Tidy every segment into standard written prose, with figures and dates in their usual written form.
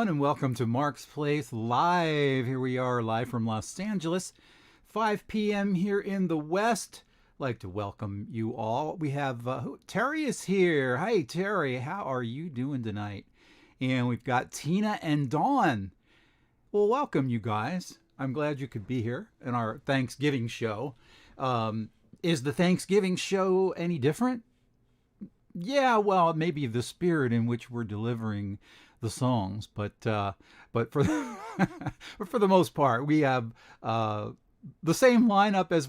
everyone, and welcome to Mark's Place Live. Here we are, live from Los Angeles, 5 p.m. here in the West. I'd like to welcome you all. We have Terry is here. Hi, Terry. How are you doing tonight? And we've got Tina and Dawn. Well, welcome, you guys. I'm glad you could be here in our Thanksgiving show. Is the Thanksgiving show any different? Yeah, well, maybe the spirit in which we're delivering the songs, but for but for the most part, we have the same lineup as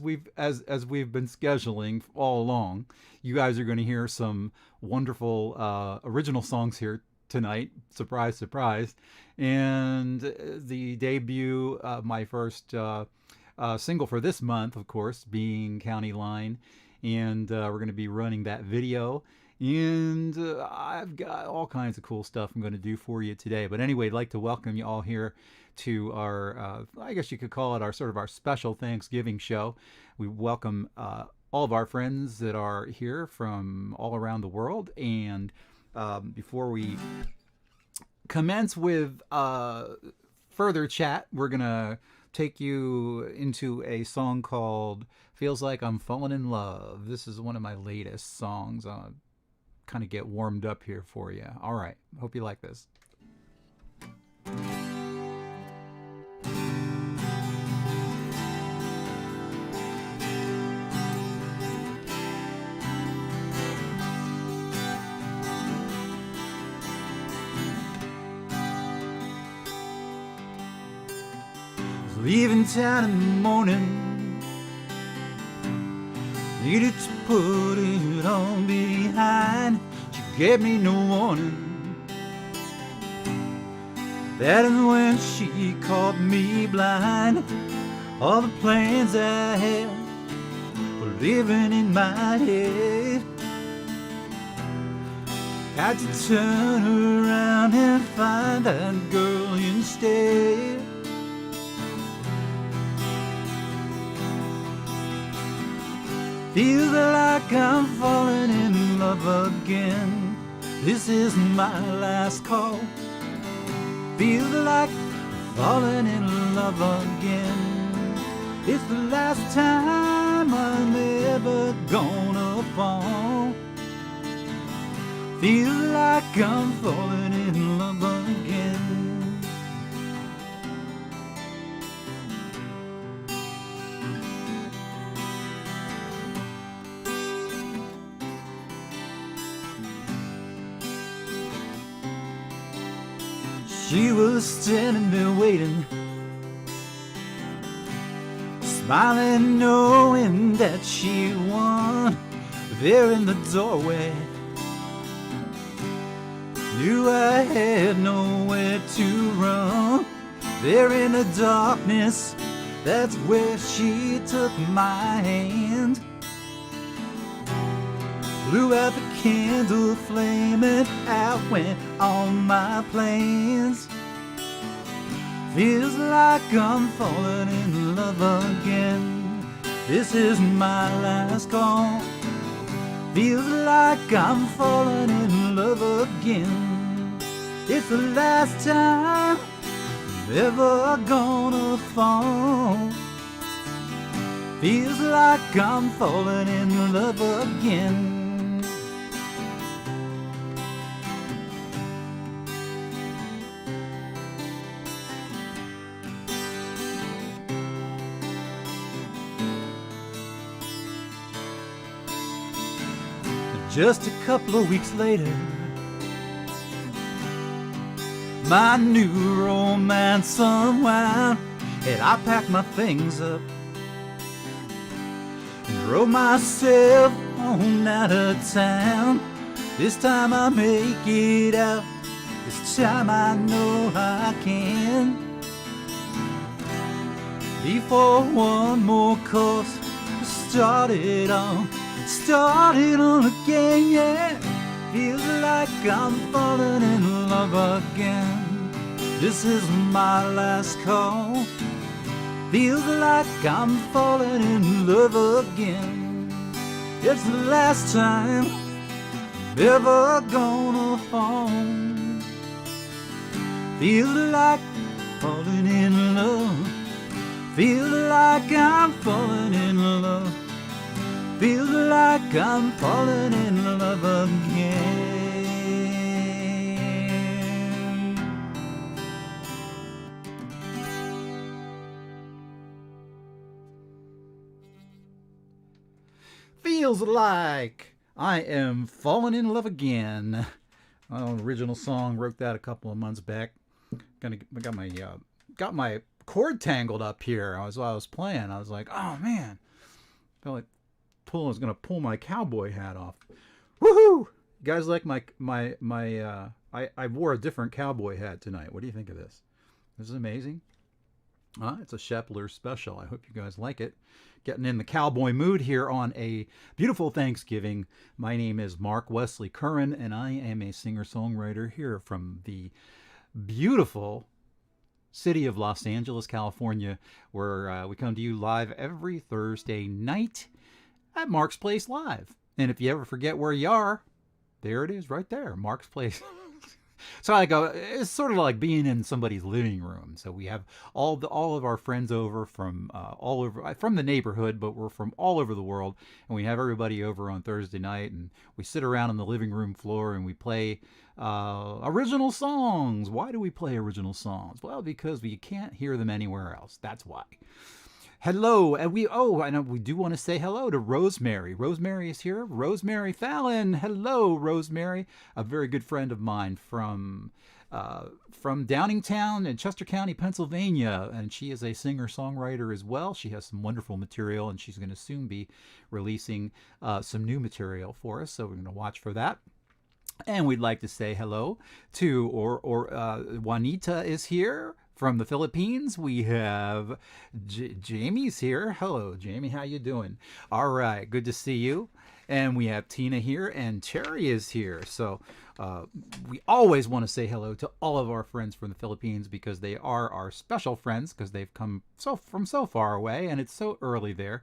we've been scheduling all along. You guys are going to hear some wonderful original songs here tonight. Surprise, surprise! And the debut, my first single for this month, of course, being County Line, and we're going to be running that video. And I've got all kinds of cool stuff I'm going to do for you today. But anyway, I'd like to welcome you all here to our, I guess you could call it our sort of our special Thanksgiving show. We welcome all of our friends that are here from all around the world. And before we commence with further chat, we're going to take you into a song called Feels Like I'm Falling in Love. This is one of my latest songs. Kind of get warmed up here for you. All right. Hope you like this. Leaving town in the morning, needed to put it on behind. She gave me no warning. That is when she caught me blind. All the plans I had were living in my head. Had to turn around and find that girl instead. Feels like I'm falling in love again. This is my last call. Feels like I'm falling in love again. It's the last time I'm ever gonna fall. Feels like I'm falling in love again. She was standing there waiting, smiling, knowing that she won. There in the doorway, knew I had nowhere to run. There in the darkness, that's where she took my hand. Blew out the candle flame and out went all my plans. Feels like I'm falling in love again. This is my last call. Feels like I'm falling in love again. It's the last time I'm ever gonna fall. Feels like I'm falling in love again. Just a couple of weeks later, my new romance unwound, and I packed my things up and drove myself on out of town. This time I make it out, this time I know I can. Before one more course started on again, yeah. Feels like I'm falling in love again. This is my last call. Feels like I'm falling in love again. It's the last time I'm ever gonna fall. Feel like falling in love. Feel like I'm falling in love. Feel like I'm falling in love again. Feels like I am falling in love again. Original song, wrote that a couple of months back. Got my cord tangled up here. While I was playing, I was like, oh man, felt like I was gonna pull my cowboy hat off. Woohoo! You guys like I wore a different cowboy hat tonight. What do you think of this? This is amazing. It's a Shepler special. I hope you guys like it. Getting in the cowboy mood here on a beautiful Thanksgiving. My name is Mark Wesley Curran, and I am a singer-songwriter here from the beautiful city of Los Angeles, California, where we come to you live every Thursday night at Mark's Place Live. And if you ever forget where you are, there it is right there, Mark's Place. So it's sort of like being in somebody's living room. So we have all of our friends over from all over, from the neighborhood, but we're from all over the world, and we have everybody over on Thursday night, and we sit around on the living room floor and we play original songs. Why do we play original songs? Well, because we can't hear them anywhere else. That's why. Hello, and I know we do want to say hello to Rosemary. Rosemary is here. Rosemary Fallon. Hello, Rosemary, a very good friend of mine from Downingtown in Chester County, Pennsylvania, and she is a singer-songwriter as well. She has some wonderful material, and she's going to soon be releasing some new material for us. So we're going to watch for that. And we'd like to say hello to Juanita is here. From the Philippines, we have Jamie's here. Hello, Jamie. How you doing? All right. Good to see you. And we have Tina here, and Terry is here. So we always want to say hello to all of our friends from the Philippines because they are our special friends because they've come from so far away, and it's so early there.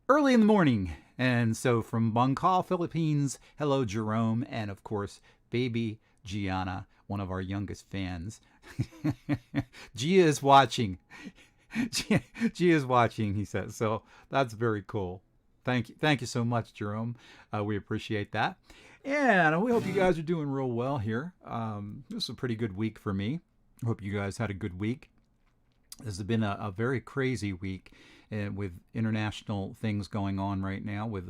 Early in the morning. And so from Bangkok, Philippines, hello, Jerome. And, of course, baby Gianna, one of our youngest fans. Gia is watching. Gia is watching, he says. So that's very cool. Thank you so much, Jerome. We appreciate that. And we hope you guys are doing real well here. This is a pretty good week for me. I hope you guys had a good week. This has been a very crazy week, with international things going on right now. We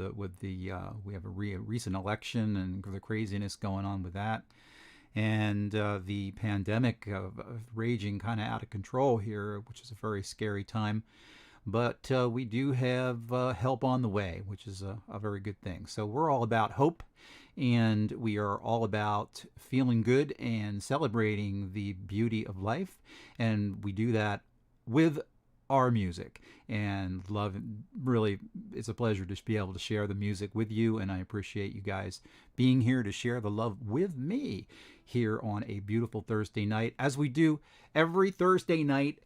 have a recent election and the craziness going on with that. And the pandemic raging kind of out of control here, which is a very scary time. But we do have help on the way, which is a very good thing. So we're all about hope, and we are all about feeling good and celebrating the beauty of life. And we do that with our music, and love. Really, it's a pleasure to be able to share the music with you, and I appreciate you guys being here to share the love with me here on a beautiful Thursday night, as we do every Thursday night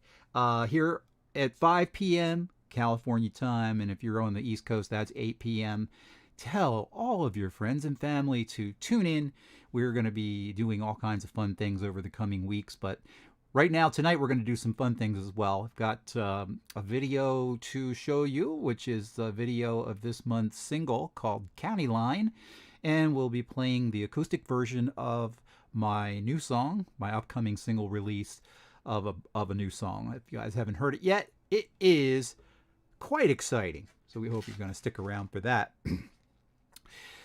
here at 5 p.m. California time, and if you're on the East Coast, that's 8 p.m. Tell all of your friends and family to tune in. We're going to be doing all kinds of fun things over the coming weeks, but right now, tonight, we're going to do some fun things as well. I've got a video to show you, which is the video of this month's single called County Line. And we'll be playing the acoustic version of my new song, my upcoming single release of a new song. If you guys haven't heard it yet, it is quite exciting. So we hope you're going to stick around for that.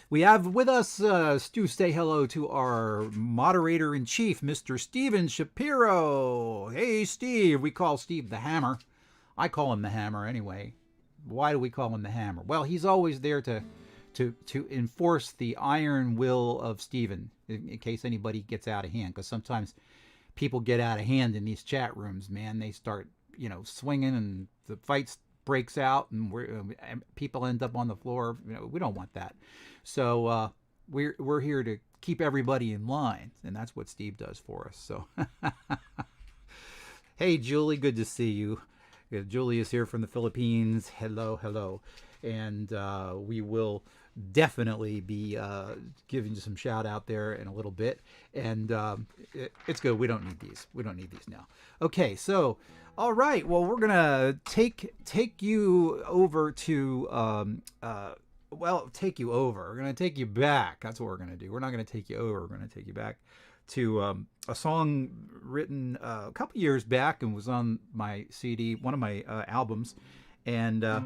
We have with us, Stu, say hello to our moderator-in-chief, Mr. Steven Shapiro. Hey, Steve. We call Steve the Hammer. I call him the Hammer anyway. Why do we call him the Hammer? Well, he's always there to enforce the iron will of Steven in case anybody gets out of hand. Because sometimes people get out of hand in these chat rooms, man. They start, swinging, and the fight breaks out, and people end up on the floor. We don't want that. So we're here to keep everybody in line, and that's what Steve does for us. So, hey, Julie, good to see you. Julie is here from the Philippines. Hello, hello. and we will definitely be giving you some shout out there in a little bit. And it's good. We don't need these. We don't need these now. Okay, so all right. Well, we're gonna take you over to take you over. We're gonna take you back. That's what we're gonna do. We're not gonna take you over. We're gonna take you back to a song written a couple years back and was on my CD, one of my albums, and a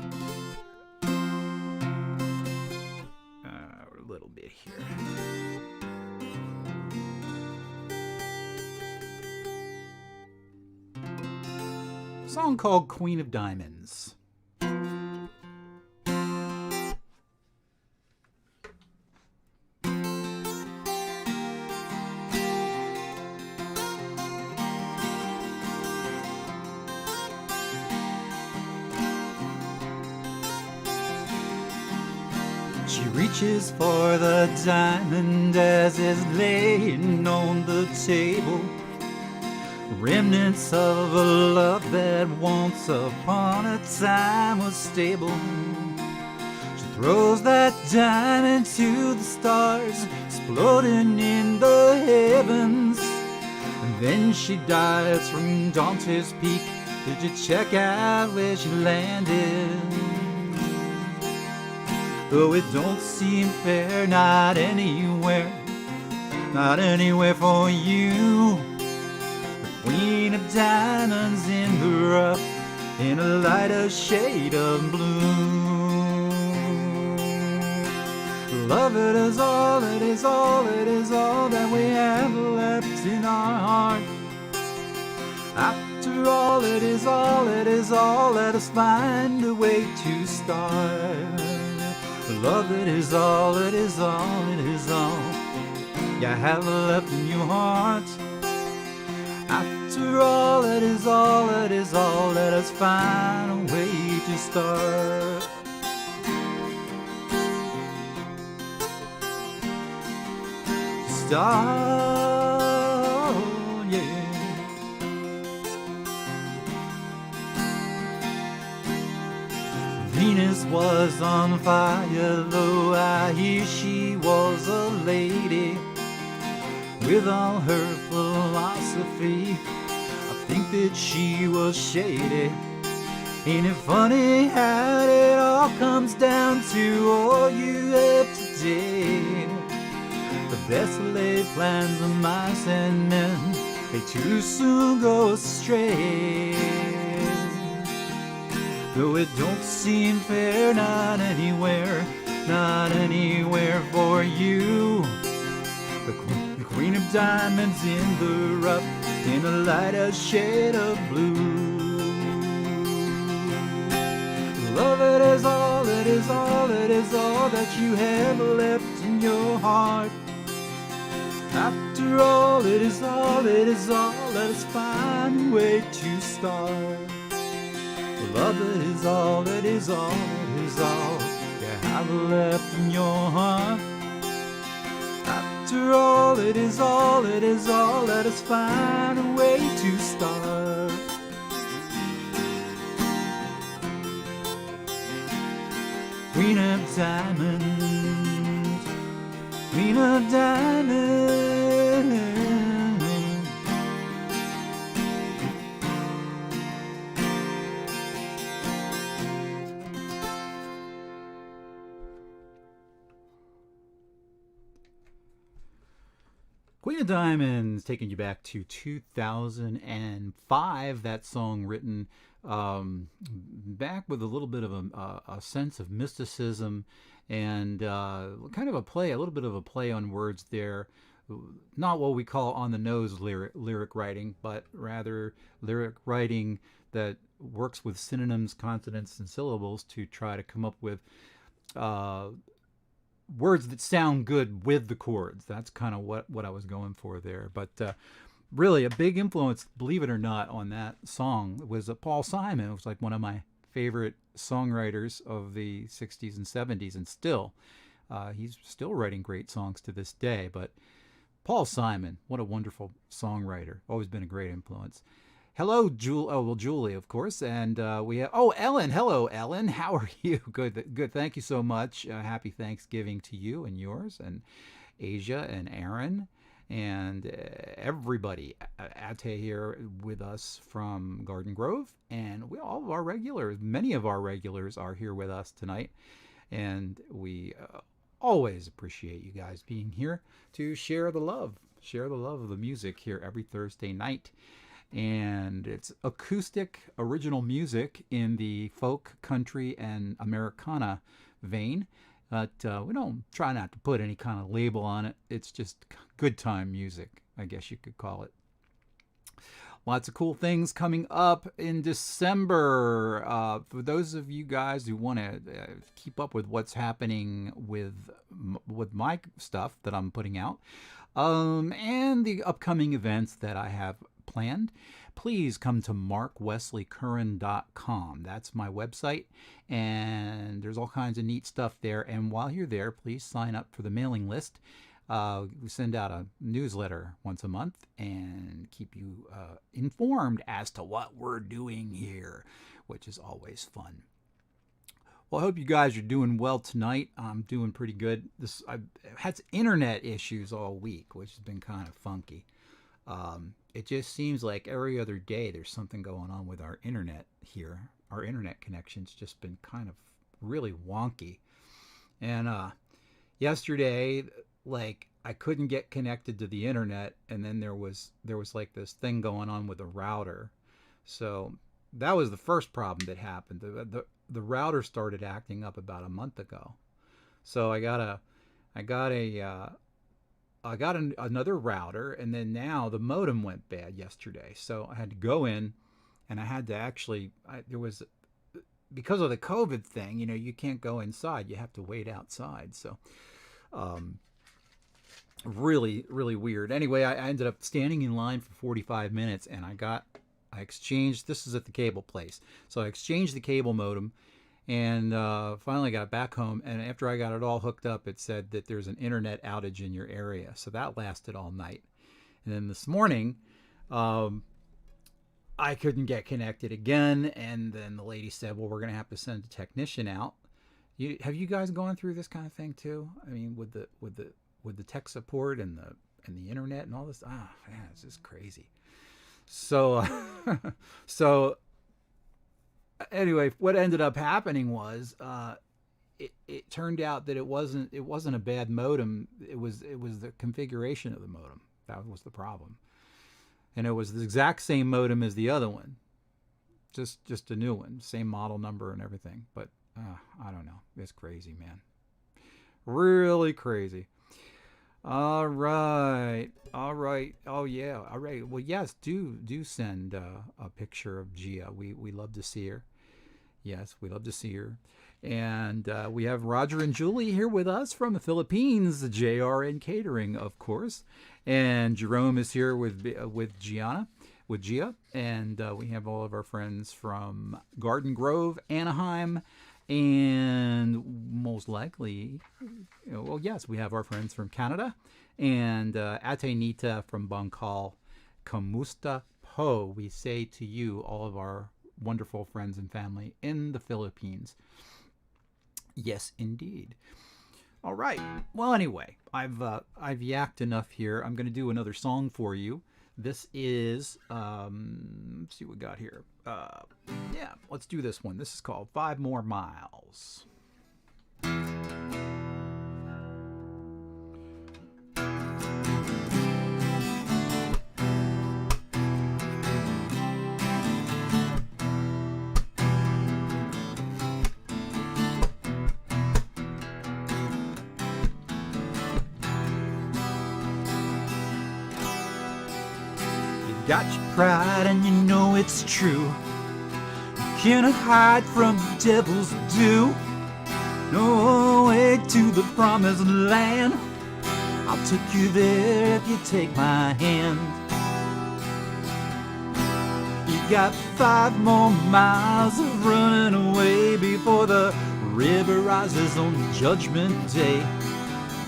little bit here. A song called Queen of Diamonds. She reaches for the diamond as it's laying on the table. Remnants of a love that once upon a time was stable. She throws that diamond to the stars, exploding in the heavens. And then she dives from Dante's Peak to check out where she landed. Though it don't seem fair, not anywhere for you. The Queen of Diamonds in the rough, in a lighter shade of blue. Love, it is all, it is all, it is all that we have left in our heart. After all, it is all, it is all, let us find a way to start. Love, it is all, it is all, it is all you have left in your heart. After all, it is all, it is all, let us find a way to start. Start, yeah. Venus was on fire, though I hear she was a lady. With all her philosophy, I think that she was shady. Ain't it funny how it all comes down to all you have today? The best laid plans of mice and men, they too soon go astray. Though it don't seem fair, not anywhere for you. The Queen of Diamonds in the rough, in a lighter shade of blue. Love, it is all, it is all, it is all that you have left in your heart. After all, it is all, it is all, let us find a way to start. Love, it is all, it is all, it is all you have left in your heart. After all, it is all, it is all, let us find a way to start. Queen of Diamonds, Queen of Diamonds. Queen of Diamonds, taking you back to 2005. That song written back with a little bit of a sense of mysticism and kind of a little bit of a play on words there. Not what we call on the nose lyric writing, but rather lyric writing that works with synonyms, consonants, and syllables to try to come up with words that sound good with the chords. That's kind of what I was going for there. But really a big influence, believe it or not, on that song was Paul Simon. It was like one of my favorite songwriters of the 60s and 70s, and still he's still writing great songs to this day. But Paul Simon, what a wonderful songwriter. Always been a great influence. Hello, Julie, of course, and we have Ellen. Hello, Ellen. How are you? Good. Thank you so much. Happy Thanksgiving to you and yours, and Asia and Aaron, and everybody. Ate here with us from Garden Grove, and all of our regulars, many of our regulars, are here with us tonight, and we always appreciate you guys being here to share the love of the music here every Thursday night. And it's acoustic original music in the folk, country, and Americana vein. But we don't try not to put any kind of label on it. It's just good time music, I guess you could call it. Lots of cool things coming up in December. For those of you guys who want to keep up with what's happening with my stuff that I'm putting out, and the upcoming events that I have planned, please come to markwesleycurran.com. That's my website, and there's all kinds of neat stuff there. And while you're there, please sign up for the mailing list. We send out a newsletter once a month and keep you informed as to what we're doing here, which is always fun. Well, I hope you guys are doing well tonight. I'm doing pretty good. I've had internet issues all week, which has been kind of funky. It just seems like every other day there's something going on with our internet here. Our internet connection's just been kind of really wonky. And yesterday, like, I couldn't get connected to the internet, and then there was like this thing going on with the router. So that was the first problem that happened. The router started acting up about a month ago. So I got another router, and then now the modem went bad yesterday. So I had to go in, and I had to actually, because of the COVID thing, you can't go inside. You have to wait outside. So really, really weird. Anyway, I ended up standing in line for 45 minutes, and I exchanged, this is at the cable place. So I exchanged the cable modem, and finally got back home, and after I got it all hooked up, it said that there's an internet outage in your area. So that lasted all night. And then this morning, I couldn't get connected again, and then the lady said, well, we're going to have to send a technician out. Have you guys gone through this kind of thing too? I mean, with the tech support and the internet and all this? Man, this is crazy. So anyway, what ended up happening was it turned out that it wasn't a bad modem. It was the configuration of the modem that was the problem, and it was the exact same modem as the other one, just a new one, same model number and everything. But I don't know. It's crazy, man. Really crazy. All right. Oh yeah. All right. Well, yes. Do send a picture of Gia. We love to see her. Yes, we love to see her. And we have Roger and Julie here with us from the Philippines. JRN Catering, of course. And Jerome is here with Gia. And we have all of our friends from Garden Grove, Anaheim, and most likely, well, yes, we have our friends from Canada, and Ate Nita from Bangkal. Kamusta po, we say to you, all of our wonderful friends and family in the Philippines. Yes, indeed. All right. Well, anyway, I've yacked enough here. I'm going to do another song for you. This is, let's see what we got here. Yeah, let's do this one. This is called 5 More Miles. Got your pride and you know it's true. You cannot hide from the devil's due. No way to the promised land. I'll take you there if you take my hand. You got 5 more miles of running away before the river rises on Judgment Day.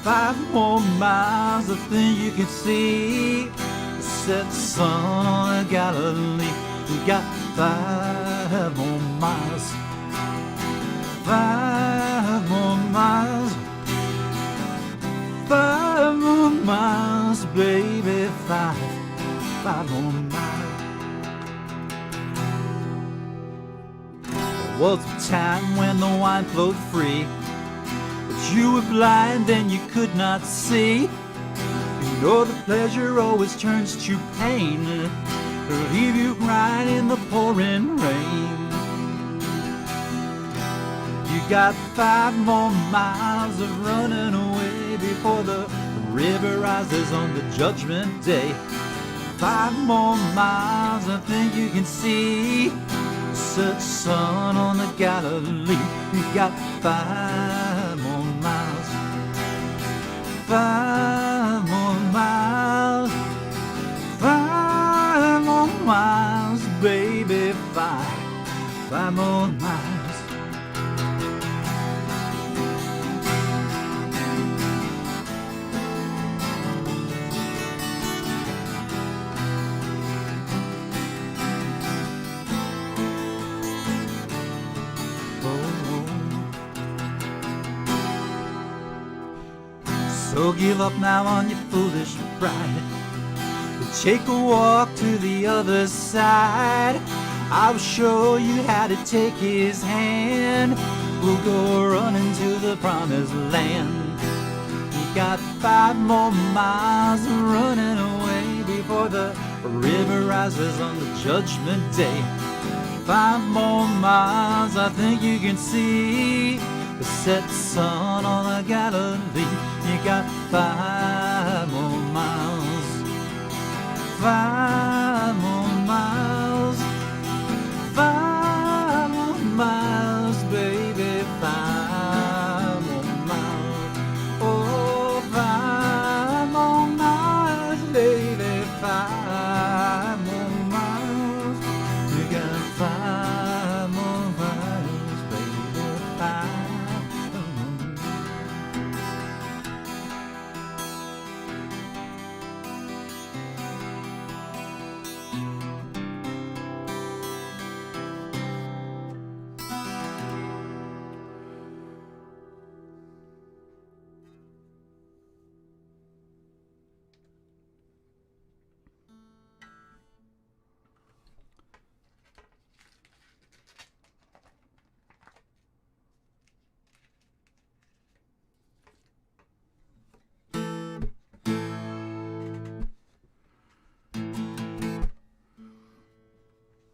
5 more miles of things you can see. Set the sun on Galilee. We got 5 more miles. 5 more miles. 5 more miles, baby. 5 more miles. There was a time when the wine flowed free, but you were blind and you could not see. You know the pleasure always turns to pain, to leave you crying in the pouring rain. You got 5 more miles of running away before the river rises on the judgment day. 5 more miles, I think you can see the set sun on the Galilee. You got 5 more miles. 5 more miles. 5 more miles, baby. 5 more miles. So give up now on your foolish pride. Take a walk to the other side. I'll show you how to take his hand. We'll go running to the promised land. We got 5 more miles running away before the river rises on the judgment day. 5 more miles, I think you can see the set sun on the Galilee. You got 5 more miles. 5 more miles. 5 more miles, baby. 5 more miles. Oh, 5 more miles, baby. 5 more miles. You got 5 more miles, baby. 5 more miles.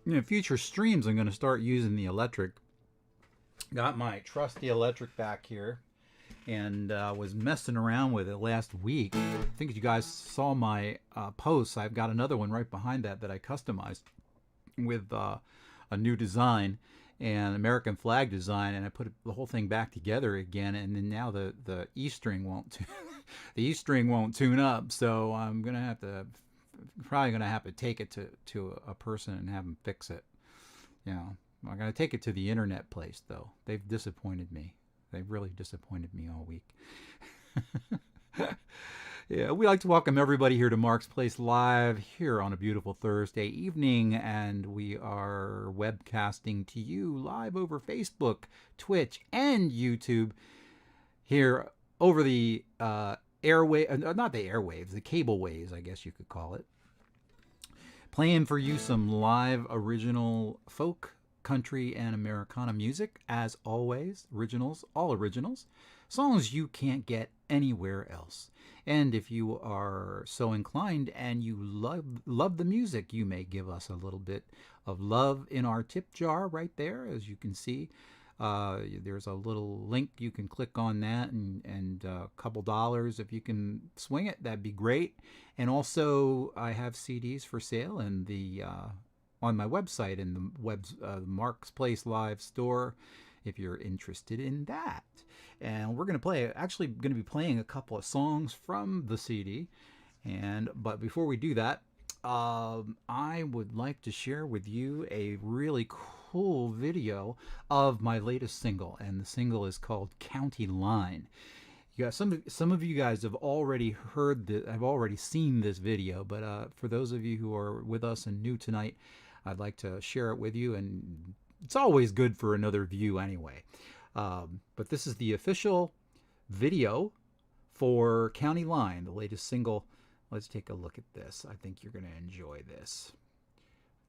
In future streams, I'm going to start using the electric. Got my trusty electric back here, and was messing around with it last week. I think you guys saw my posts. I've got another one right behind that I customized with a new design and American flag design, and I put the whole thing back together again. And then now the E string won't the E string won't tune up, so I'm gonna have to. Probably going to have to take it to a person and have them fix it. You know, I'm going to take it to the internet place, though. They've disappointed me. They've really disappointed me all week. Yeah, we like to welcome everybody here to Mark's Place Live here on a beautiful Thursday evening, and we are webcasting to you live over Facebook, Twitch, and YouTube here over the airway, not the airwaves, the cable waves, I guess you could call it. Playing for you some live original folk, country, and Americana music, as always. Originals, all originals. Songs you can't get anywhere else. And if you are so inclined and you love the music, you may give us a little bit of love in our tip jar right there, as you can see. There's a little link, you can click on that, and a couple dollars if you can swing it, that'd be great. And also I have CDs for sale in the on my website in the Mark's Place Live store if you're interested in that. And we're going to be playing a couple of songs from the CD. But before we do that, I would like to share with you a really cool video of my latest single, and the single is called County Line. You guys, some of you guys have already heard this, have already seen this video, but for those of you who are with us and new tonight, I'd like to share it with you, and it's always good for another view anyway. But this is the official video for County Line, the latest single. Let's take a look at this. I think you're going to enjoy this.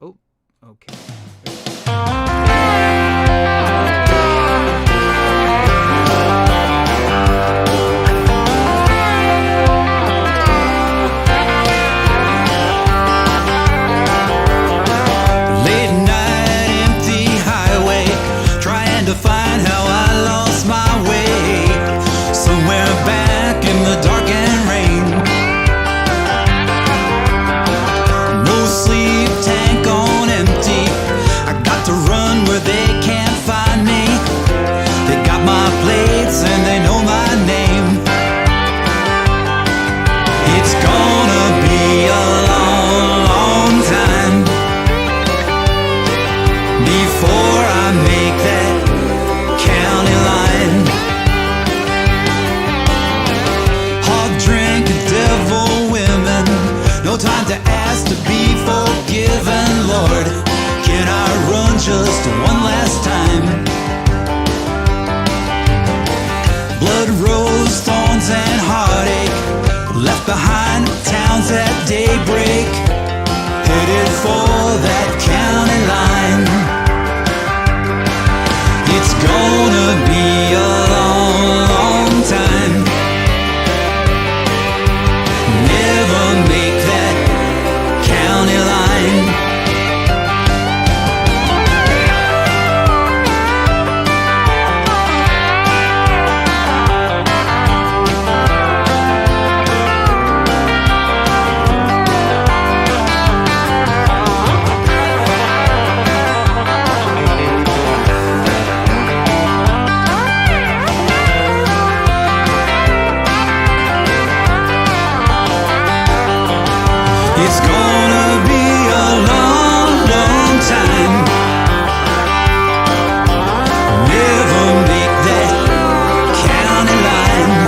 Oh, okay. Just one last time. Blood, rose, thorns, and heartache left behind towns at daybreak, headed for that county line. It's gonna be a long, long time. Never make that county line. It's gonna be a long, long time. Never make that county line.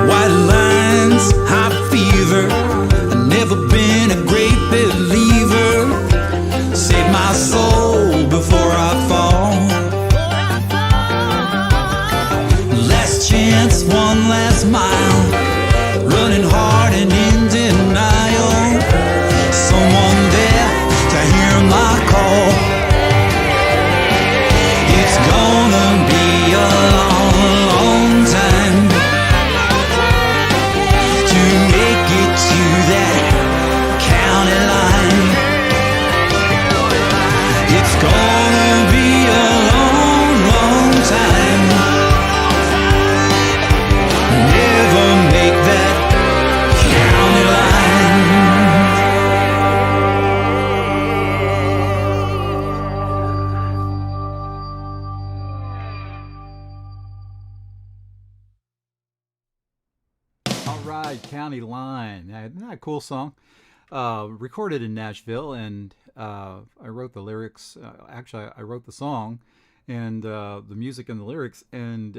White lines, high fever. I've never been a great believer. Save my soul before I fall. Last chance, one last mile. Running hard and in denial. Someone there to hear my call. It's gonna be a long, long time to make it to that county line. It's gonna be a long, long time. Never make that county line. All right, County Line. Isn't that a cool song? Recorded in Nashville, and I wrote the lyrics. Actually, I wrote the song and the music and the lyrics, and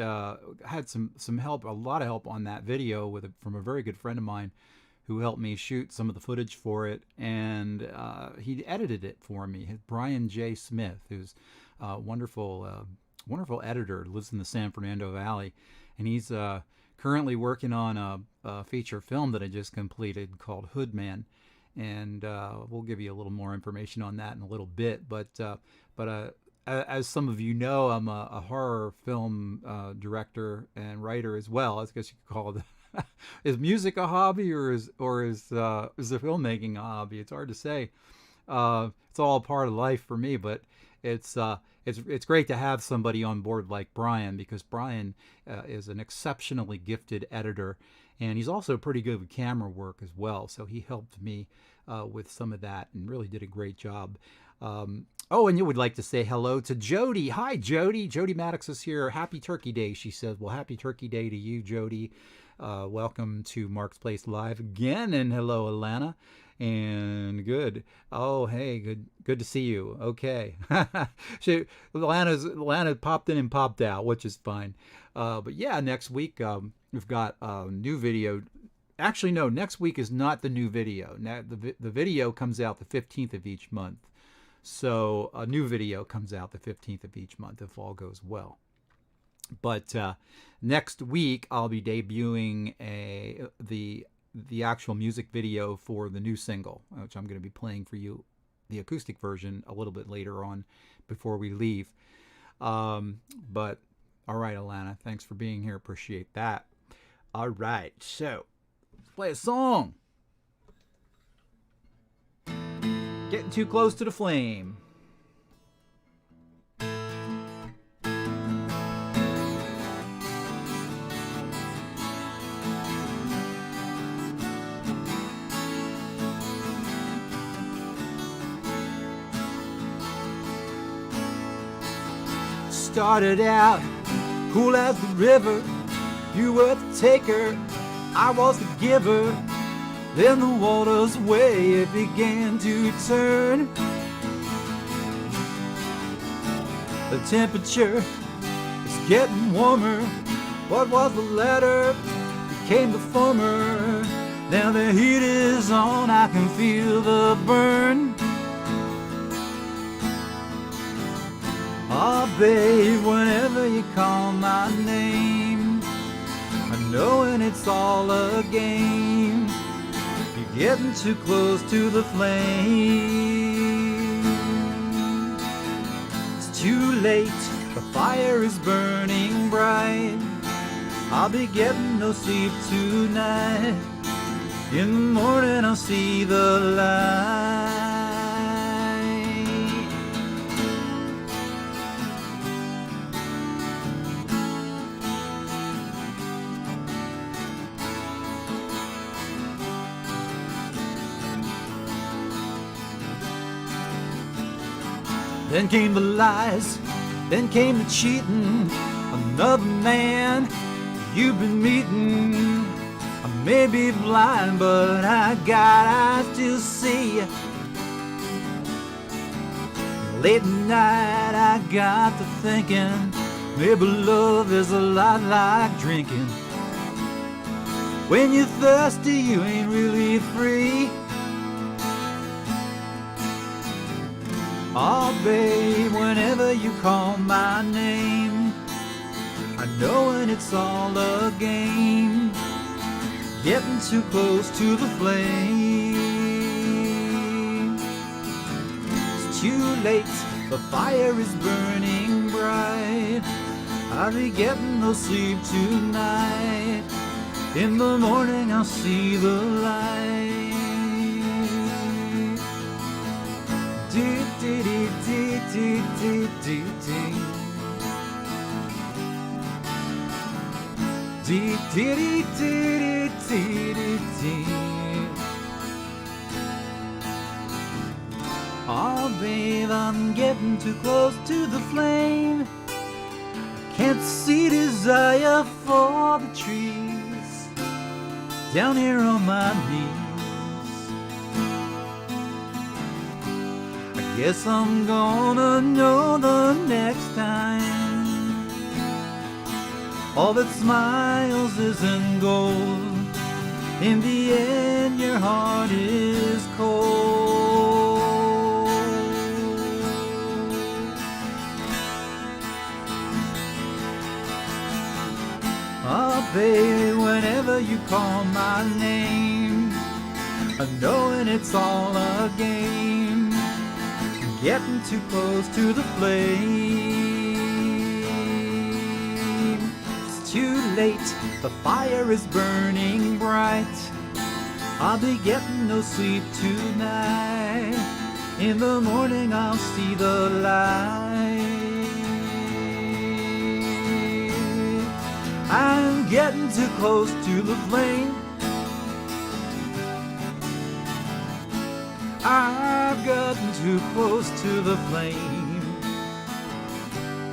had some help, a lot of help on that video from a very good friend of mine who helped me shoot some of the footage for it, and he edited it for me. Bryan J. Smith, who's a wonderful editor, lives in the San Fernando Valley, and he's currently working on a feature film that I just completed called Hoodman, and we'll give you a little more information on that in a little bit. But as some of you know, I'm a horror film director and writer as well. I guess you could call it. Is music a hobby, or is the filmmaking a hobby? It's hard to say. It's all part of life for me, but it's great to have somebody on board like Bryan, because Bryan is an exceptionally gifted editor, and he's also pretty good with camera work as well. So he helped me with some of that and really did a great job. Oh, and you would like to say hello to Jody. Hi, Jody. Jody Maddox is here. Happy Turkey Day, she says. Well, happy Turkey Day to you, Jody. Welcome to Mark's Place Live again, and hello, Alana. And good. Oh, hey, good to see you. Okay. Alana popped in and popped out, which is fine. But yeah, next week we've got a new video Actually, no, next week is not the new video. The video comes out the 15th of each month. So a new video comes out the 15th of each month if all goes well. But next week I'll be debuting the actual music video for the new single, which I'm going to be playing for you, the acoustic version, a little bit later on before we leave. But all right, Alana, thanks for being here. Appreciate that. All right, so let's play a song. Getting too close to the flame. Started out cool as the river. You were the taker, I was the giver. Then the water's way it began to turn. The temperature is getting warmer. What was the latter became the former. Now the heat is on, I can feel the burn. Oh, babe, whenever you call my name, I know when it's all a game. You're getting too close to the flame. It's too late, the fire is burning bright. I'll be getting no sleep tonight. In the morning I'll see the light. Then came the lies, then came the cheating. Another man you've been meeting. I may be blind, but I got eyes to see. Late at night I got to thinking, maybe love is a lot like drinking. When you're thirsty, you ain't really free. Oh, babe, whenever you call my name, I know when it's all a game. Getting too close to the flame. It's too late, the fire is burning bright. I'll be getting no sleep tonight. In the morning I'll see the light. Oh, babe, I'm getting too close to the flame. Can't see desire for the trees down here on my knees. I guess I'm gonna know the next time all that smiles isn't gold. In the end, your heart is cold. Oh, baby, whenever you call my name, I know when it's all a game. Getting too close to the flame. It's too late, the fire is burning bright. I'll be getting no sleep tonight. In the morning I'll see the light. I'm getting too close to the flame. I've gotten too close to the flame.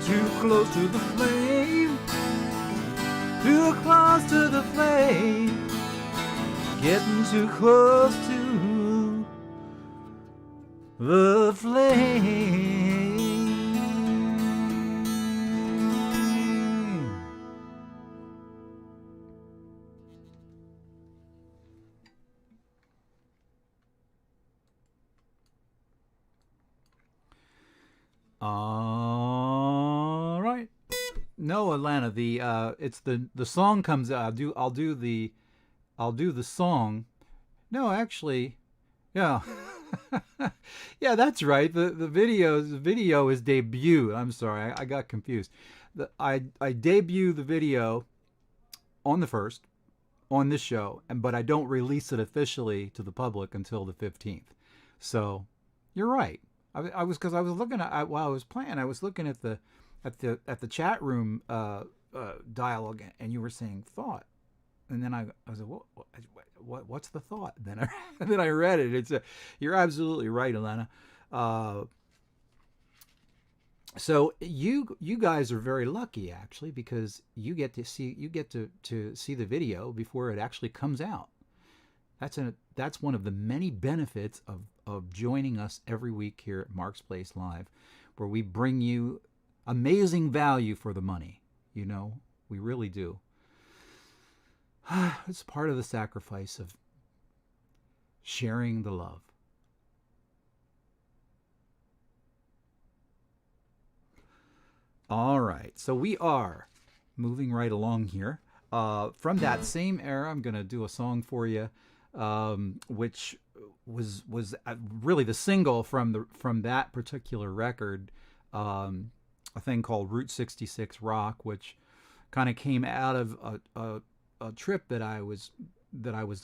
Too close to the flame. Too close to the flame. Getting too close to the flame. All right. No, Atlanta. It's the song comes out. I'll do the song. No, actually, yeah, yeah, that's right. The video is debut. I'm sorry, I got confused. I debut the video on the 1st on this show, but I don't release it officially to the public until the 15th. So you're right. I was because I was looking at while I was playing. I was looking at the chat room dialogue, and you were saying thought, and then I was like, what's the thought? Then I read it. You're absolutely right, Alana. So you guys are very lucky actually, because you get to see the video before it actually comes out. That's one of the many benefits of joining us every week here at Mark's Place Live, where we bring you amazing value for the money. You know, we really do. It's part of the sacrifice of sharing the love. All right, so we are moving right along here. From that same era, I'm going to do a song for you, which was really the single from that particular record, a thing called Route 66 Rock, which kind of came out of a trip that I was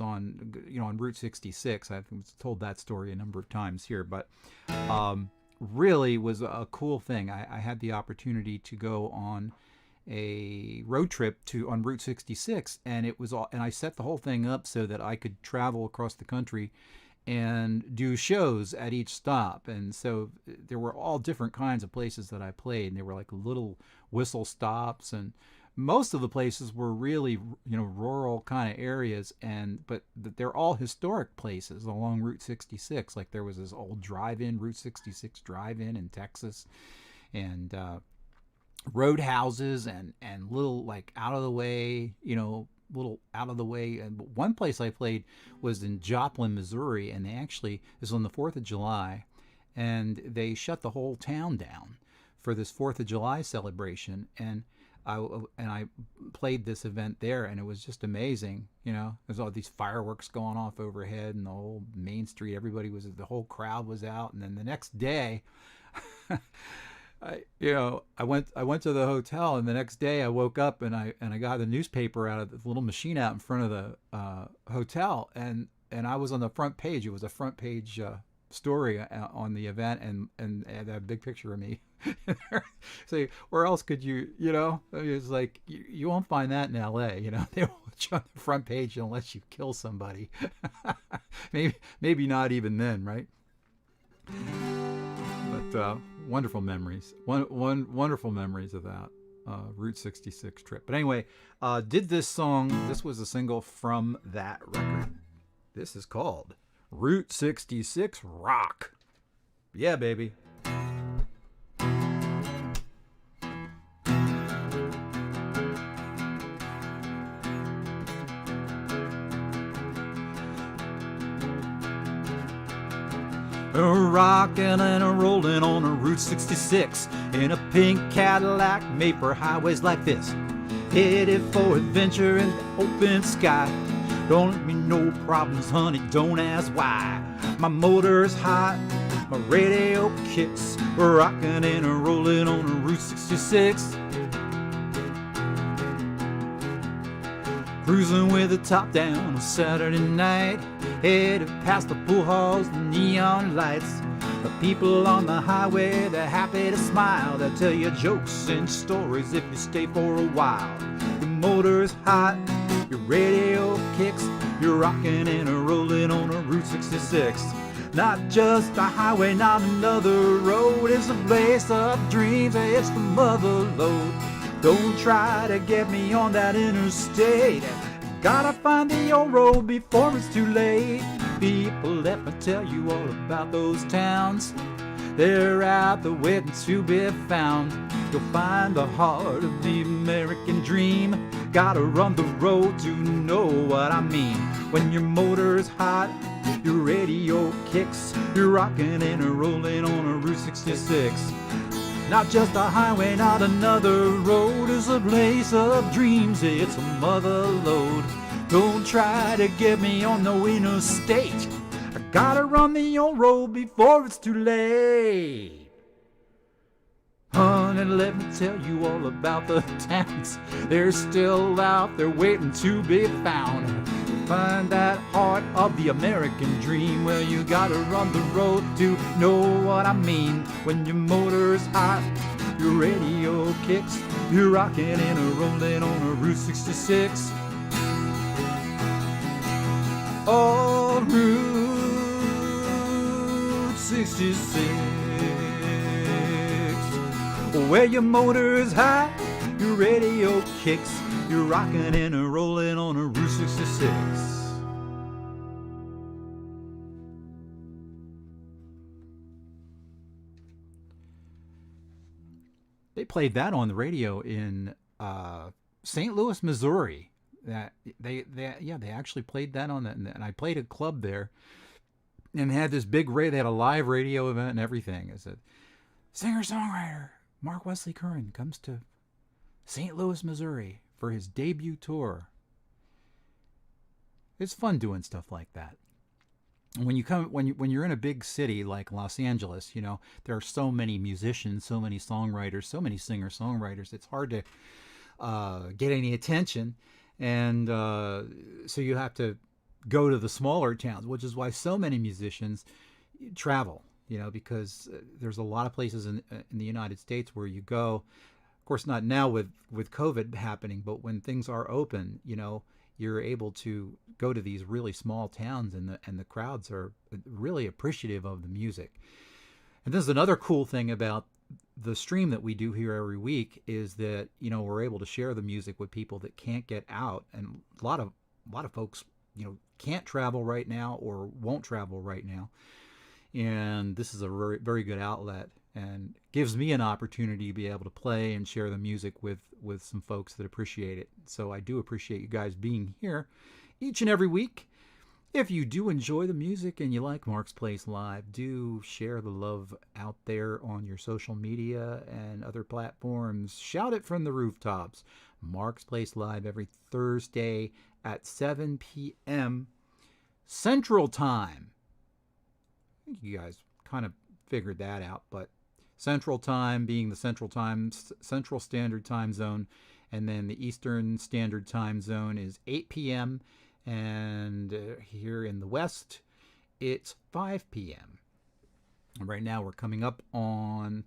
on, on Route 66. I've told that story a number of times here, but really was a cool thing. I had the opportunity to go on a road trip on Route 66, and I set the whole thing up so that I could travel across the country and do shows at each stop. And so there were all different kinds of places that I played, and they were like little whistle stops, and most of the places were really, rural kind of areas, but they're all historic places along Route 66. Like there was this old drive-in, Route 66 drive-in in Texas, and roadhouses and little like out of the way, little out of the way. And one place I played was in Joplin, Missouri, and they actually, this was on the 4th of July, and they shut the whole town down for this 4th of July celebration. And I played this event there, and it was just amazing. There's all these fireworks going off overhead, and the whole main street, the whole crowd was out. And then the next day, I went to the hotel, and the next day I woke up and I got the newspaper out of the little machine out in front of the hotel, and I was on the front page. It was a front page story on the event, and they had a big picture of me. So where else could you, it's like you won't find that in LA. They won't put you on the front page unless you kill somebody. maybe not even then, right? But wonderful memories. Wonderful memories of that Route 66 trip. But anyway, did this song. This was a single from that record. This is called Route 66 Rock. Yeah, baby. Rockin' and rollin' on a Route 66 in a pink Cadillac made for highways like this. Headed for adventure in the open sky. Don't let me no problems, honey, don't ask why. My motor's hot, my radio kicks. Rockin' and rollin' on a Route 66. Cruising with the top down on Saturday night. Headed past the pool halls, the neon lights. The people on the highway, they're happy to smile. They'll tell you jokes and stories if you stay for a while. Your motor's hot, your radio kicks. You're rocking and rolling on a Route 66. Not just a highway, not another road. It's a place of dreams, it's the mother lode. Don't try to get me on that interstate. Gotta find the old road before it's too late. People, let me tell you all about those towns. They're out there waiting to be found. You'll find the heart of the American dream. Gotta run the road to know what I mean. When your motor's hot, your radio kicks. You're rocking and rolling on a Route 66. Not just a highway, not another road. It's a place of dreams, it's a mother lode. Don't try to get me on no interstate. I gotta run the old road before it's too late. Honey, let me tell you all about the towns. They're still out there waiting to be found. Find that heart of the American dream. Well, you gotta run the road to know what I mean. When your motor's hot, your radio kicks, you're rocking and a rolling on a Route 66. Oh, Route 66. Where your motor's hot, your radio kicks, you're rocking and a rolling on a Route 66. They played that on the radio in St. Louis, Missouri. That they actually played that on that, and I played a club there, and they had this big they had a live radio event and everything. It said, singer-songwriter Mark Wesley Curran comes to St. Louis, Missouri for his debut tour. It's fun doing stuff like that. When you're in a big city like Los Angeles, you know, there are so many musicians, so many songwriters, so many singer-songwriters. It's hard to get any attention, and so you have to go to the smaller towns, which is why so many musicians travel. You know, because there's a lot of places in the United States where you go. Of course, not now with COVID happening, but when things are open, you know, you're able to go to these really small towns, and the crowds are really appreciative of the music. And this is another cool thing about the stream that we do here every week, is that, you know, we're able to share the music with people that can't get out, and a lot of folks, you know, can't travel right now or won't travel right now. And this is a very, very good outlet, and gives me an opportunity to be able to play and share the music with some folks that appreciate it. So I do appreciate you guys being here each and every week. If you do enjoy the music and you like Mark's Place Live, do share the love out there on your social media and other platforms. Shout it from the rooftops. Mark's Place Live every Thursday at 7 p.m. Central Time. You guys kind of figured that out, but Central Time being the Central Standard Time Zone, and then the Eastern Standard Time Zone is 8 p.m. and here in the West it's 5 p.m. Right now we're coming up on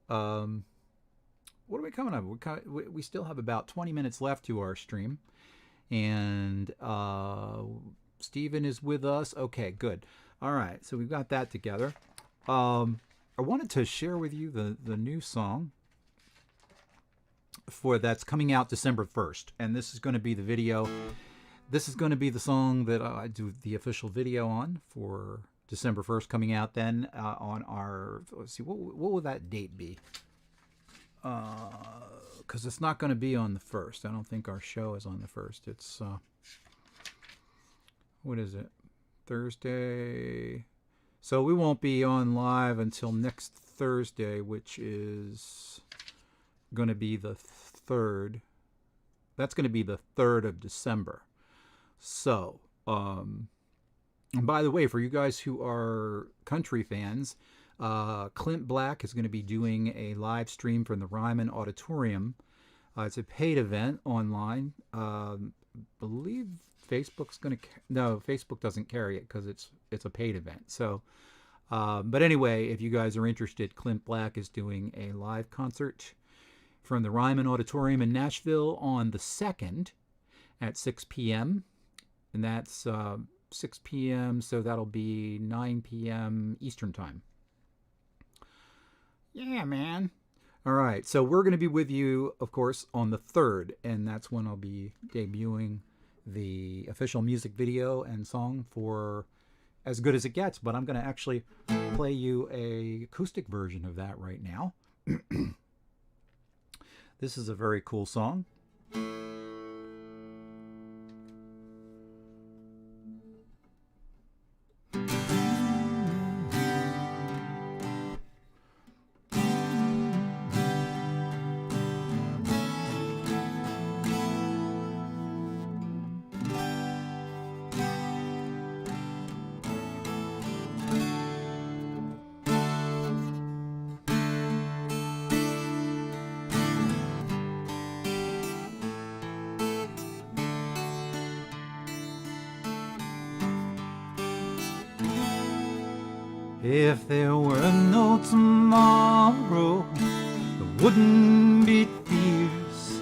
what are we coming up? We still have about 20 minutes left to our stream, and Stephen is with us. Okay, good. All right, so we've got that together. I wanted to share with you the new song that's coming out December 1st, and this is going to be the video. This is going to be the song that I do the official video on for December 1st, coming out then on our, let's see, what will that date be? Because it's not going to be on the 1st. I don't think our show is on the 1st. It's, what is it? Thursday. So we won't be on live until next Thursday, which is going to be the 3rd. That's going to be the 3rd of December. So, and by the way, for you guys who are country fans, Clint Black is going to be doing a live stream from the Ryman Auditorium. It's a paid event online. Believe Facebook's going to... No, Facebook doesn't carry it because it's a paid event. So, but anyway, if you guys are interested, Clint Black is doing a live concert from the Ryman Auditorium in Nashville on the 2nd at 6 p.m. And that's 6 p.m., so that'll be 9 p.m. Eastern Time. Yeah, man. All right, so we're going to be with you, of course, on the 3rd, and that's when I'll be debuting the official music video and song for As Good As It Gets, but I'm going to actually play you a acoustic version of that right now. This is a very cool song. If there were no tomorrow, there wouldn't be tears.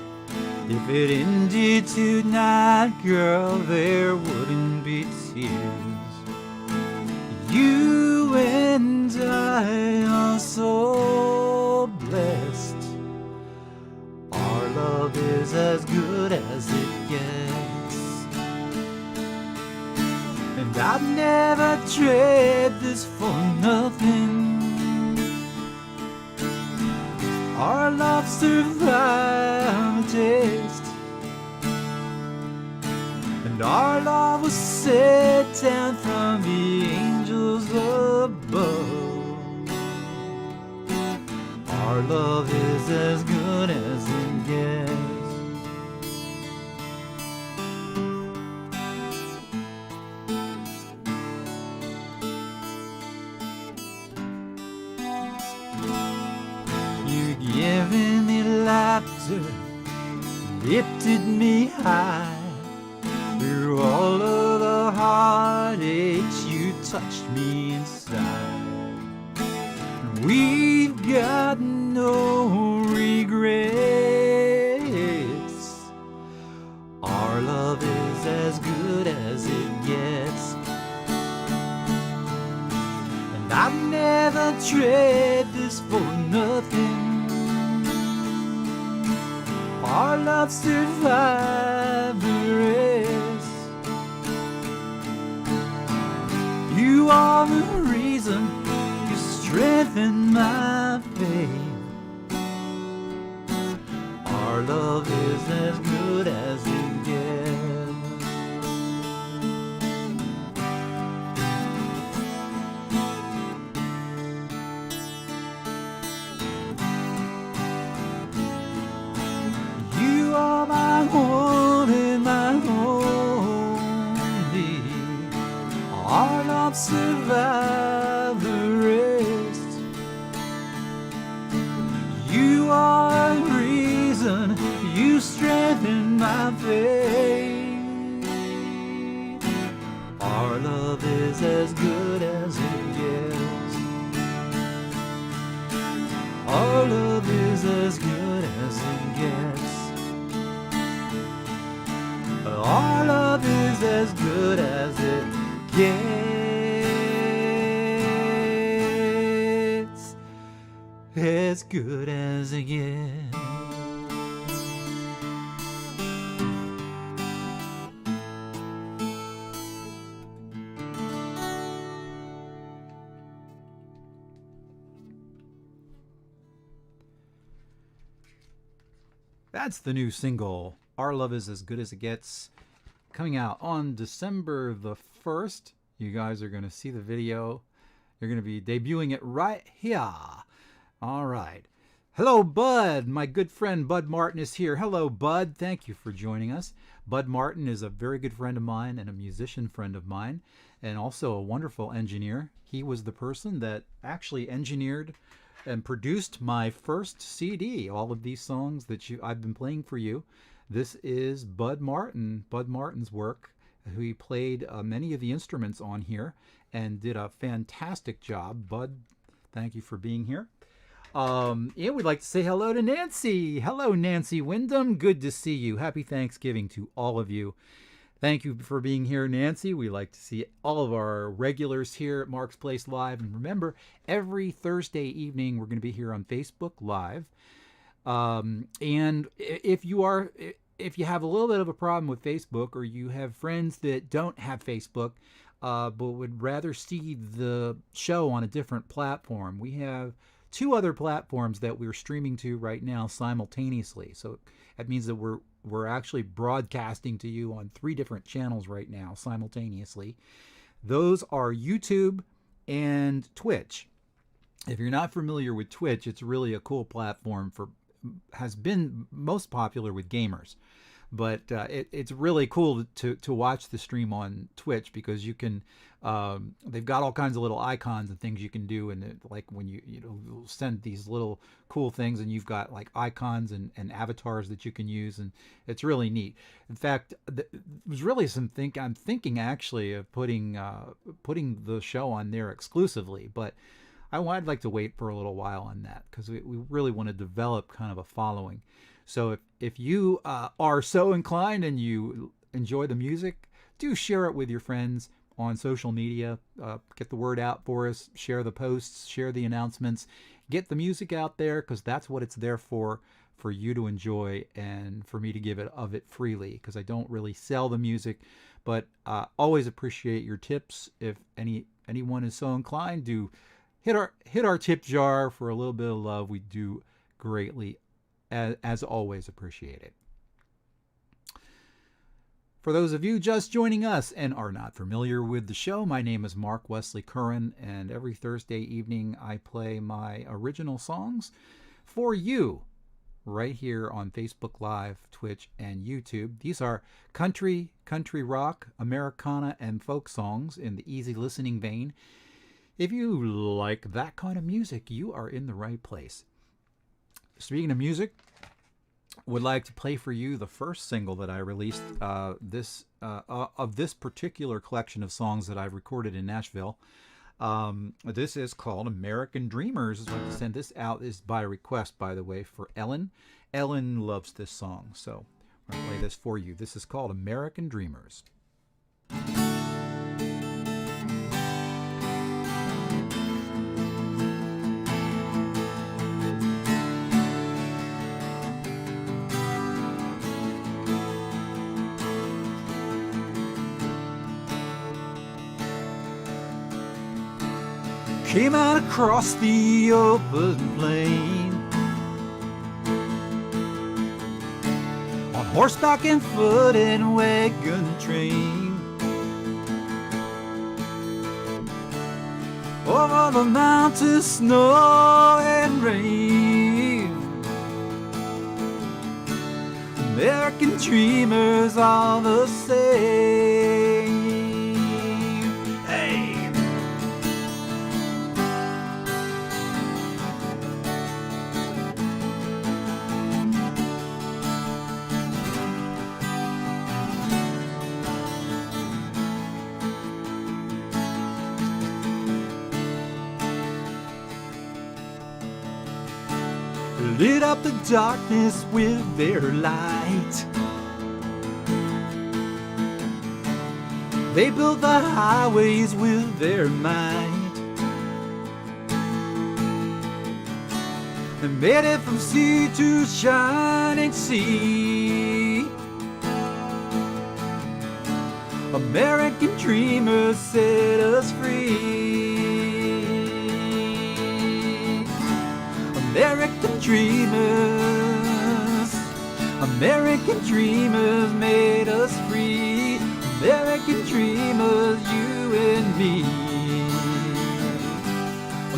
If it ended tonight, girl, there wouldn't be tears. You and I are so blessed. Our love is as good as it gets. And I'd never trade this for nothing. Our love survived the test. And our love was set down from the angels above. Our love is as good as it gets. You've given me laughter, lifted me high. Through all of the heartaches, you touched me inside. We've got no regrets. Our love is as good as it gets. And I'd never trade this for nothing. Our love survived the race. You are the reason, you strengthen my faith. Our love is as good as it gets. You are my one and my only. Our love survived the rest. You are a reason, you strengthen my faith. Our love is as good as it gets. Our love is as good as it gets. Our love is as good as it gets. As good as it gets. That's the new single, Our Love Is As Good As It Gets, coming out on December the 1st. You guys are going to see the video. You're going to be debuting it right here. All right. Hello, Bud. My good friend Bud Martin is here. Hello, Bud. Thank you for joining us. Bud Martin is a very good friend of mine and a musician friend of mine, and also a wonderful engineer. He was the person that actually engineered and produced my first CD, all of these songs that I've been playing for you. This is Bud Martin, Bud Martin's work. He played many of the instruments on here and did a fantastic job. Bud, thank you for being here. And we'd like to say hello to Nancy. Hello, Nancy Wyndham. Good to see you. Happy Thanksgiving to all of you. Thank you for being here, Nancy. We like to see all of our regulars here at Mark's Place Live. And remember, every Thursday evening, we're going to be here on Facebook Live. And if you have a little bit of a problem with Facebook, or you have friends that don't have Facebook, but would rather see the show on a different platform, we have 2 other platforms that we're streaming to right now simultaneously. So that means that we're actually broadcasting to you on 3 different channels right now simultaneously. Those are YouTube and Twitch. If you're not familiar with Twitch, it's really a cool platform has been most popular with gamers. But it's really cool to watch the stream on Twitch, because you can they've got all kinds of little icons and things you can do, and like when you send these little cool things, and you've got like icons and avatars that you can use, and it's really neat. In fact, it was really I'm thinking actually of putting the show on there exclusively, but I'd like to wait for a little while on that, because we really want to develop kind of a following. So if you are so inclined and you enjoy the music, do share it with your friends on social media. Get the word out for us. Share the posts, share the announcements. Get the music out there, because that's what it's there for you to enjoy and for me to give it freely, because I don't really sell the music. But always appreciate your tips. If anyone is so inclined to hit our tip jar for a little bit of love, we do greatly, as always, appreciate it. For those of you just joining us and are not familiar with the show, my name is Mark Wesley Curran, and every Thursday evening I play my original songs for you right here on Facebook Live, Twitch, and YouTube. These are country rock, Americana, and folk songs in the easy listening vein. If you like that kind of music, you are in the right place. Speaking of music, would like to play for you the first single that I released of this particular collection of songs that I've recorded in Nashville. This is called American Dreamers. I'd like to send this out. This is by request, by the way, for Ellen. Ellen loves this song, so I'm going to play this for you. This is called American Dreamers. Came out across the open plain on horseback and foot and wagon train, over the mountains, snow and rain. American dreamers all the same. Lit up the darkness with their light. They built the highways with their might, and made it from sea to shining sea. American dreamers set us free. American dreamers made us free. American dreamers, you and me.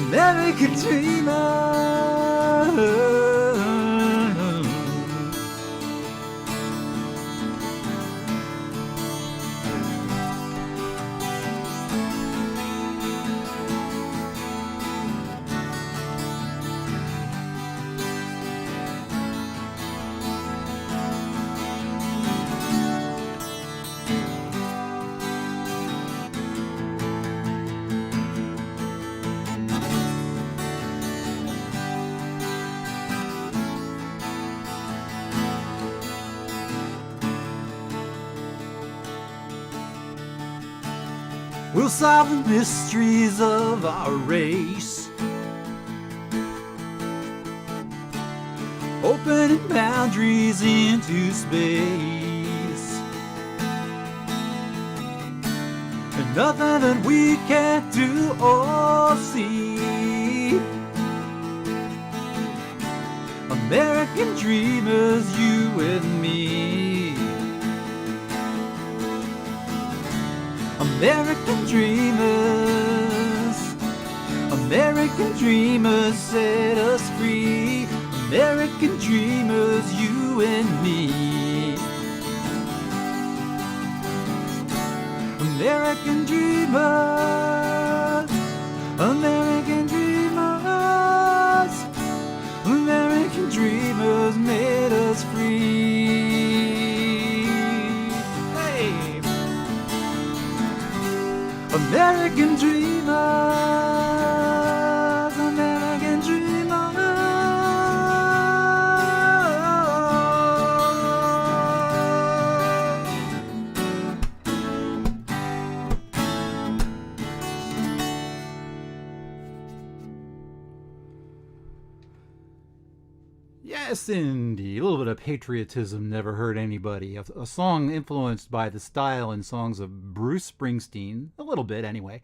American dreamers. We'll solve the mysteries of our race, opening boundaries into space, and nothing that we can't do or see. American dreamers, you and me. American dreamers set us free. American dreamers, you and me. American dreamers, American dreamers, American dreamers made us free. Hey, American dreamers, American dreamers. Yes, indeed. A little bit of patriotism never hurt anybody. A song influenced by the style and songs of Bruce Springsteen, a little bit anyway,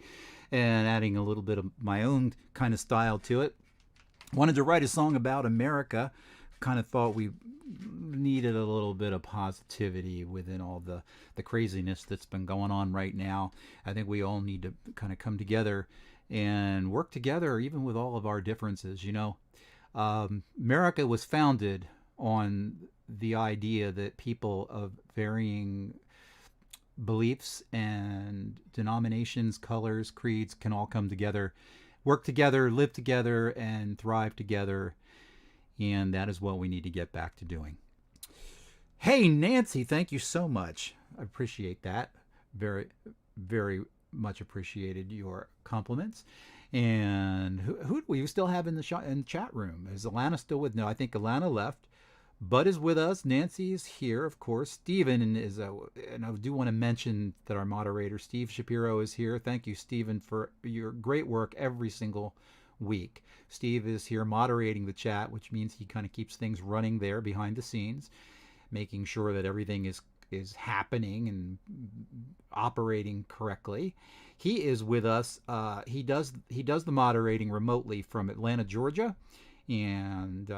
and adding a little bit of my own kind of style to it. Wanted to write a song about America. Kind of thought we needed a little bit of positivity within all the craziness that's been going on right now. I think we all need to kind of come together and work together, even with all of our differences, you know. America was founded on the idea that people of varying beliefs and denominations, colors, creeds can all come together, work together, live together, and thrive together. And that is what we need to get back to doing. Hey, Nancy, thank you so much. I appreciate that. Very, very much appreciated your compliments. And who do we still have in the chat room? Is Alana still with? No, I think Alana left. Bud is with us. Nancy is here, of course. Stephen is, and I do want to mention that our moderator, Steve Shapiro, is here. Thank you, Stephen, for your great work every single week. Steve is here moderating the chat, which means he kind of keeps things running there behind the scenes, making sure that everything is happening and operating correctly. He is with us. He does the moderating remotely from Atlanta, Georgia, and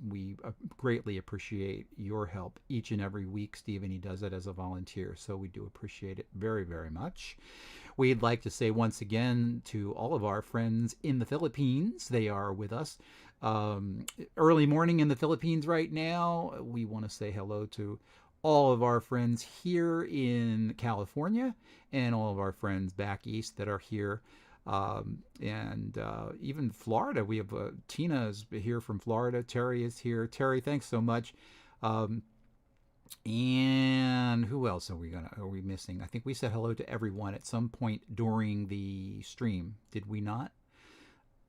we greatly appreciate your help each and every week, Stephen. He does it as a volunteer, so we do appreciate it very, very much. We'd like to say once again to all of our friends in the Philippines, they are with us. Early morning in the Philippines right now. We want to say hello to all of our friends here in California and all of our friends back east that are here. And even Florida. We have Tina is here from Florida. Terry is here. Terry, thanks so much. And who else are we missing? I think we said hello to everyone at some point during the stream. Did we not?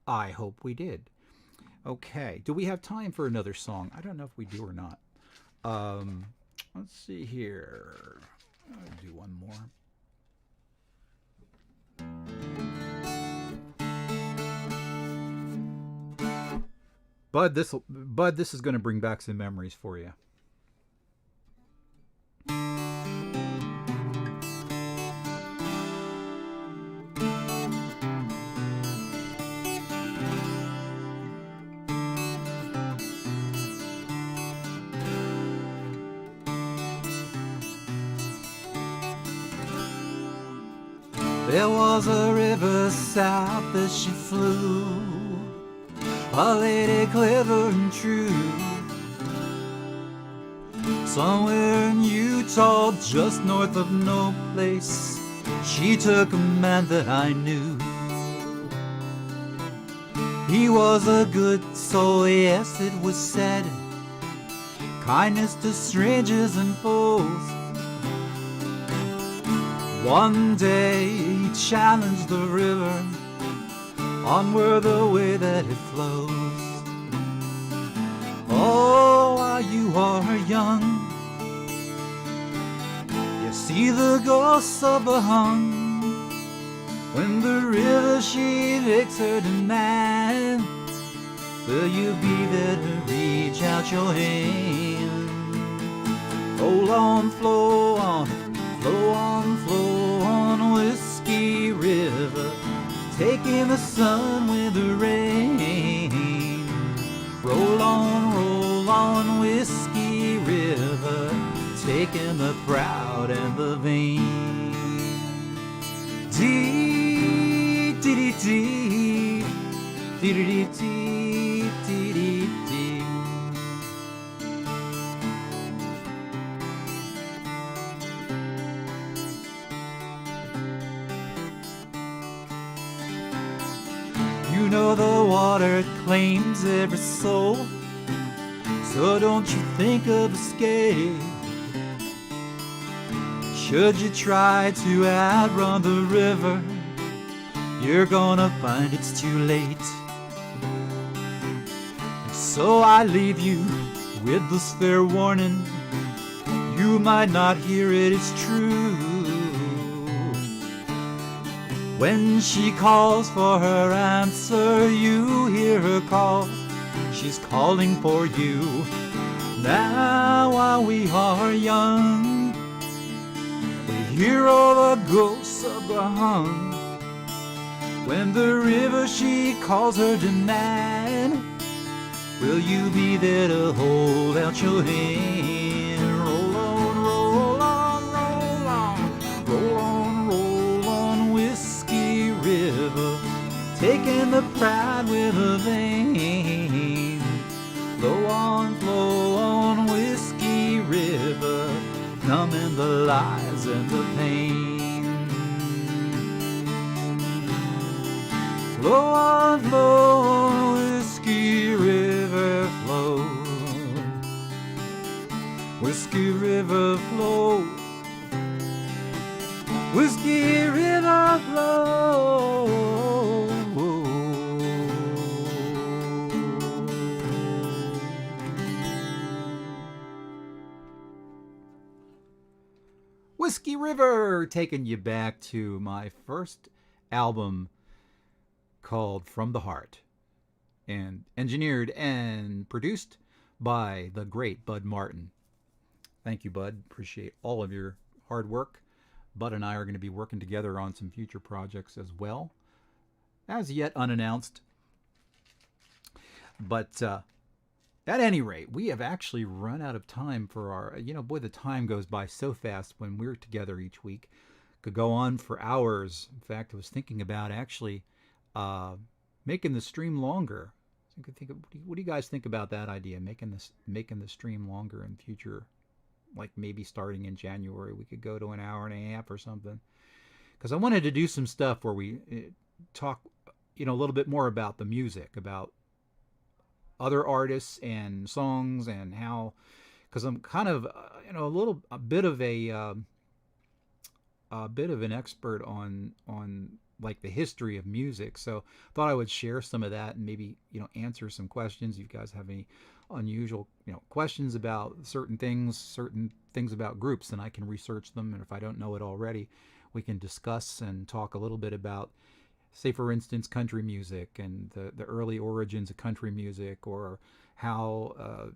I hope we did. Okay. Do we have time for another song? I don't know if we do or not. Let's see here. I'll do one more. Bud, this is going to bring back some memories for you. There was a river south that she flew, a lady clever and true. Somewhere in Utah, just north of no place, she took a man that I knew. He was a good soul, yes it was said, kindness to strangers and foes. One day he challenged the river, onward the way that it flows. Oh, while you are young, you see the ghosts of the hung. When the river she makes her demand, will you be there to reach out your hand? Roll on, flow on, flow on, flow on, Whiskey River, taking the sun with the rain. Roll on, Whiskey River, taking the proud and the vain. Dee, dee, dee, dee, dee, dee, dee, dee, dee, dee. know the water claims every soul, so don't you think of escape. Should you try to outrun the river, you're gonna find it's too late. So I leave you with this fair warning, you might not hear it, it's true. When she calls for her answer, you hear her call, she's calling for you. Now while we are young, we hear all the ghosts of the hung. When the river she calls her demand, will you be there to hold out your hand? Roll on, roll on, roll on, roll on, roll on, Whiskey River, taking the pride with a vein. Flow on, Whiskey River, numbing the lies and the pain. Flow on, Whiskey River, flow. Whiskey River, flow. Whiskey River, flow. Whiskey River, taking you back to my first album called From the Heart, and engineered and produced by the great Bud Martin. Thank you, Bud. Appreciate all of your hard work. Bud and I are going to be working together on some future projects as well, as yet unannounced. But at any rate, we have actually run out of time for our, boy, the time goes by so fast when we're together each week. Could go on for hours. In fact, I was thinking about actually making the stream longer. What do you guys think about that idea? Making the stream longer in future, like maybe starting in January, we could go to an hour and a half or something. Because I wanted to do some stuff where we talk, a little bit more about the music, about other artists and songs, and how, because I'm kind of a bit of an expert on like the history of music, so thought I would share some of that and maybe answer some questions. If you guys have any unusual questions about certain things about groups, then I can research them, and if I don't know it already, we can discuss and talk a little bit about, say for instance, country music and the early origins of country music, or how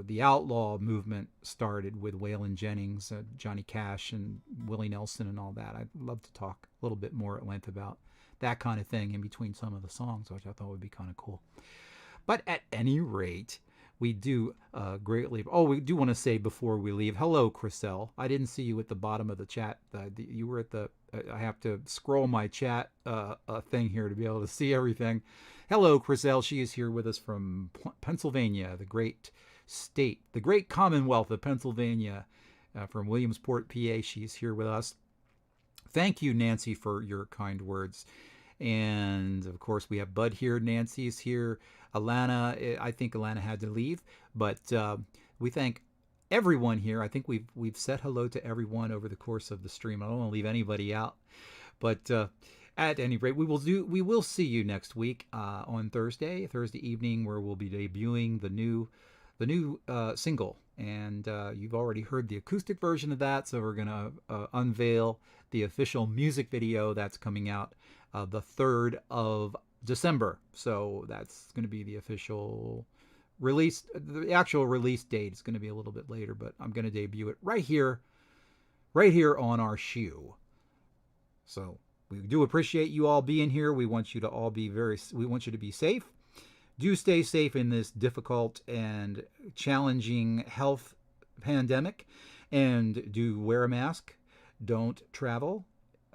the outlaw movement started with Waylon Jennings, Johnny Cash, and Willie Nelson, and all that. I'd love to talk a little bit more at length about that kind of thing in between some of the songs, which I thought would be kind of cool. But at any rate, we do greatly. Oh, we do want to say before we leave, hello, Chriselle. I didn't see you at the bottom of the chat. You were at the. I have to scroll my chat thing here to be able to see everything. Hello, Chriselle. She is here with us from Pennsylvania, the great state, the great Commonwealth of Pennsylvania, from Williamsport, PA. She's here with us. Thank you, Nancy, for your kind words. And of course, we have Bud here. Nancy's here. Alana, I think Alana had to leave, but we thank everyone here. I think we've said hello to everyone over the course of the stream. I don't want to leave anybody out, but at any rate, we will see you next week on Thursday evening, where we'll be debuting the new single, and you've already heard the acoustic version of that, so we're gonna unveil the official music video that's coming out the 3rd of December. So that's going to be the official release. The actual release date is going to be a little bit later, but I'm going to debut it right here on our shoe. So we do appreciate you all being here. We want you to all we want you to be safe. Do stay safe in this difficult and challenging health pandemic, and do wear a mask. Don't travel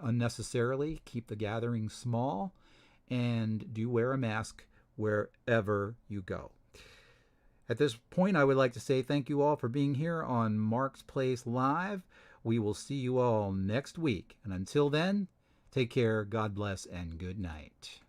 unnecessarily. Keep the gatherings small, and do wear a mask wherever you go. At this point, I would like to say thank you all for being here on Mark's Place Live. We will see you all next week. And until then, take care, God bless, and good night.